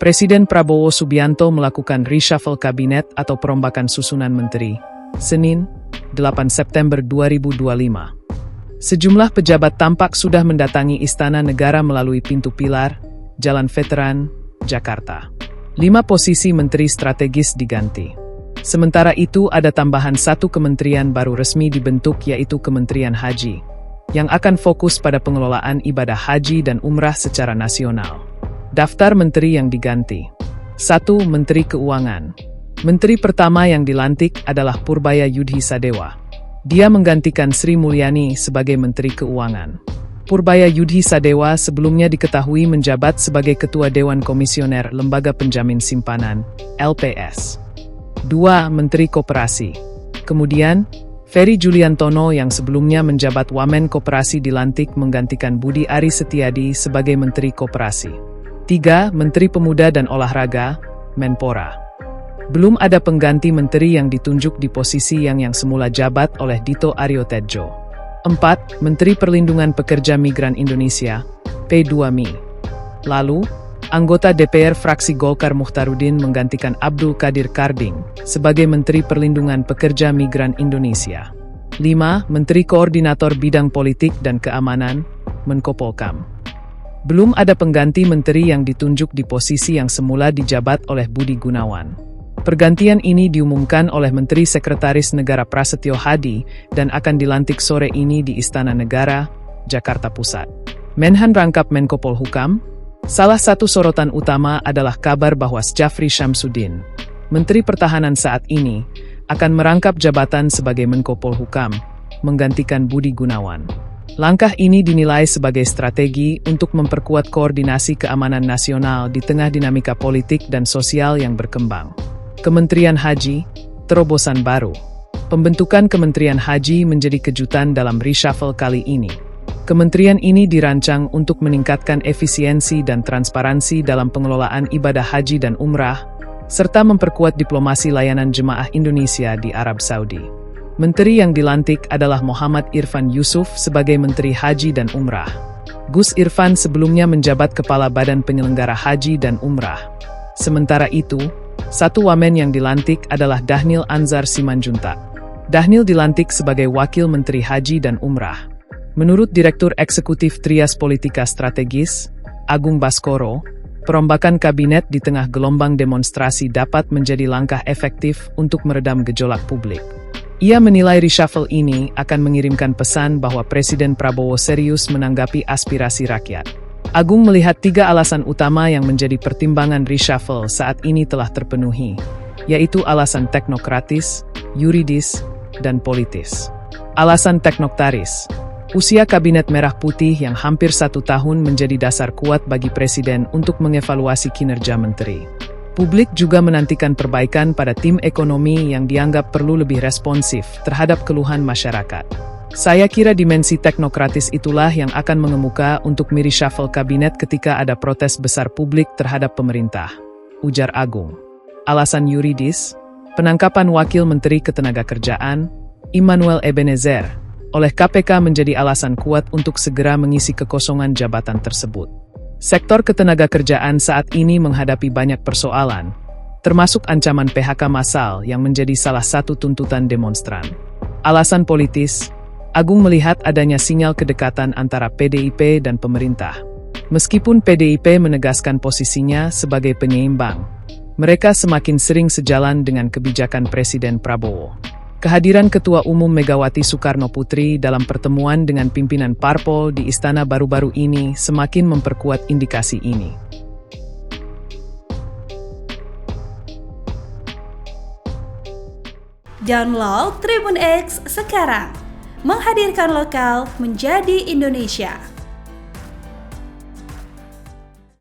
Presiden Prabowo Subianto melakukan reshuffle kabinet atau perombakan susunan menteri, Senin, 8 September 2025. Sejumlah pejabat tampak sudah mendatangi Istana Negara melalui pintu Pilar, Jalan Veteran, Jakarta. 5 posisi menteri strategis diganti. Sementara itu ada tambahan 1 kementerian baru resmi dibentuk yaitu Kementerian Haji, yang akan fokus pada pengelolaan ibadah haji dan umrah secara nasional. Daftar menteri yang diganti. 1. Menteri Keuangan. Menteri pertama yang dilantik adalah Purbaya Yudhi Sadewa. Dia menggantikan Sri Mulyani sebagai Menteri Keuangan. Purbaya Yudhi Sadewa sebelumnya diketahui menjabat sebagai Ketua Dewan Komisioner Lembaga Penjamin Simpanan, LPS. 2. Menteri Koperasi. Kemudian, Ferry Juliantono yang sebelumnya menjabat Wamen Koperasi dilantik menggantikan Budi Aris Setiadi sebagai Menteri Koperasi. 3. Menteri Pemuda dan Olahraga, Menpora. Belum ada pengganti menteri yang ditunjuk di posisi yang semula jabat oleh Dito Aryo Tejo. 4. Menteri Perlindungan Pekerja Migran Indonesia, P2MI. Lalu, anggota DPR fraksi Golkar Mukhtarudin menggantikan Abdul Qadir Karding sebagai Menteri Perlindungan Pekerja Migran Indonesia. 5. Menteri Koordinator Bidang Politik dan Keamanan, Menko Polkam. Belum ada pengganti menteri yang ditunjuk di posisi yang semula dijabat oleh Budi Gunawan. Pergantian ini diumumkan oleh Menteri Sekretaris Negara Prasetyo Hadi dan akan dilantik sore ini di Istana Negara, Jakarta Pusat. Menhan rangkap Menko Polhukam. Salah satu sorotan utama adalah kabar bahwa Syafri Syamsuddin, Menteri Pertahanan saat ini, akan merangkap jabatan sebagai Menko Polhukam, menggantikan Budi Gunawan. Langkah ini dinilai sebagai strategi untuk memperkuat koordinasi keamanan nasional di tengah dinamika politik dan sosial yang berkembang. Kementerian Haji, terobosan baru. Pembentukan Kementerian Haji menjadi kejutan dalam reshuffle kali ini. Kementerian ini dirancang untuk meningkatkan efisiensi dan transparansi dalam pengelolaan ibadah haji dan umrah, serta memperkuat diplomasi layanan jemaah Indonesia di Arab Saudi. Menteri yang dilantik adalah Muhammad Irfan Yusuf sebagai Menteri Haji dan Umrah. Gus Irfan sebelumnya menjabat Kepala Badan Penyelenggara Haji dan Umrah. Sementara itu, 1 wamen yang dilantik adalah Dhanil Anzar Simanjuntak. Dhanil dilantik sebagai Wakil Menteri Haji dan Umrah. Menurut Direktur Eksekutif Trias Politika Strategis, Agung Baskoro, perombakan kabinet di tengah gelombang demonstrasi dapat menjadi langkah efektif untuk meredam gejolak publik. Ia menilai reshuffle ini akan mengirimkan pesan bahwa Presiden Prabowo serius menanggapi aspirasi rakyat. Agung melihat 3 alasan utama yang menjadi pertimbangan reshuffle saat ini telah terpenuhi, yaitu alasan teknokratis, yuridis, dan politis. Alasan teknokratis. Usia Kabinet Merah Putih yang hampir 1 tahun menjadi dasar kuat bagi Presiden untuk mengevaluasi kinerja menteri. Publik juga menantikan perbaikan pada tim ekonomi yang dianggap perlu lebih responsif terhadap keluhan masyarakat. Saya kira dimensi teknokratis itulah yang akan mengemuka untuk mereshuffle kabinet ketika ada protes besar publik terhadap pemerintah, ujar Agung. Alasan yuridis, penangkapan Wakil Menteri Ketenagakerjaan, Immanuel Ebenezer, oleh KPK menjadi alasan kuat untuk segera mengisi kekosongan jabatan tersebut. Sektor ketenagakerjaan saat ini menghadapi banyak persoalan, termasuk ancaman PHK massal yang menjadi salah satu tuntutan demonstran. Alasan politis, Agung melihat adanya sinyal kedekatan antara PDIP dan pemerintah. Meskipun PDIP menegaskan posisinya sebagai penyeimbang, mereka semakin sering sejalan dengan kebijakan Presiden Prabowo. Kehadiran Ketua Umum Megawati Soekarnoputri dalam pertemuan dengan pimpinan parpol di Istana baru-baru ini semakin memperkuat indikasi ini. Download Tribun X sekarang, menghadirkan lokal menjadi Indonesia.